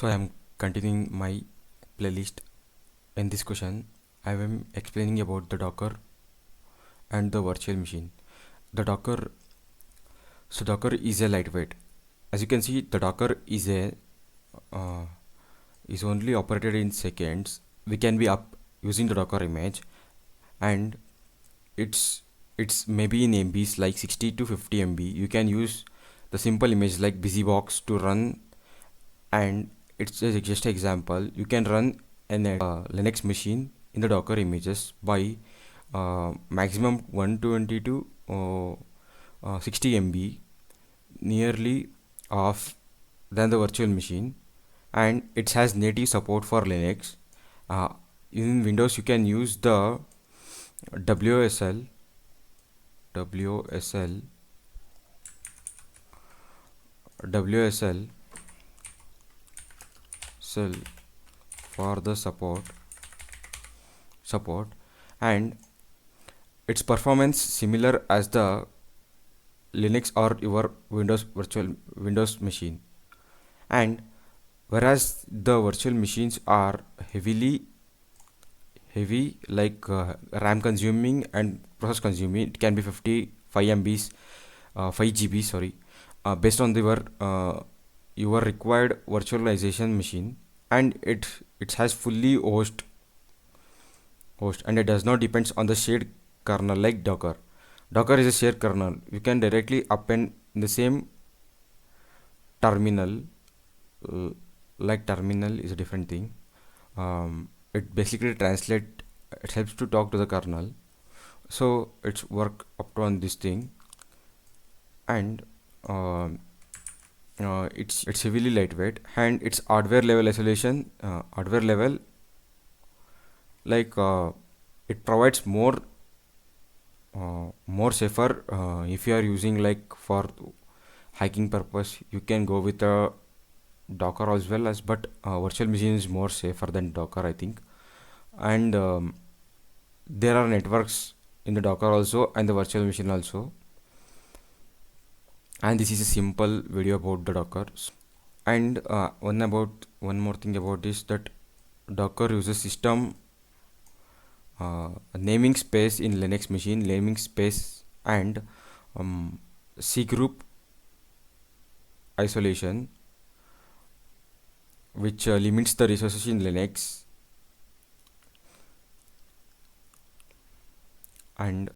So I am continuing my playlist. In this question, I am explaining about the Docker and the virtual machine. The Docker, so Docker is a lightweight. As you can see, the Docker uh, is only operated in seconds. We can be up using the Docker image, and it's it's maybe in MBs like 60 to 50 MB. You can use the simple image like BusyBox to run, and it's just an example. You can run an Linux machine in the Docker images by maximum 120 to 60 MB, nearly half than the virtual machine, and it has native support for Linux. uh, in Windows you can use the WSL WSL WSL cell for the support, and its performance similar as the Linux or your Windows machine. And whereas the virtual machines are heavy like RAM consuming and process consuming, it can be 55 MBs, 5 GB, sorry, based on your required virtualization machine, and it has fully host, and it does not depends on the shared kernel like Docker is a shared kernel. You can directly append the same terminal. uh, like terminal is a different thing. It basically translate, it helps to talk to the kernel, so it's work up to on this thing. And it's heavily lightweight, and it's hardware level isolation, hardware level, like it provides more safer. If you are using like for hacking purpose, you can go with a Docker as well as, but virtual machine is more safer than Docker, I think. And there are networks in the Docker also and the virtual machine also. And this is a simple video about the Docker. And one more thing about this, that Docker uses system naming space in Linux machine, naming space, and C group isolation, which limits the resources in Linux. And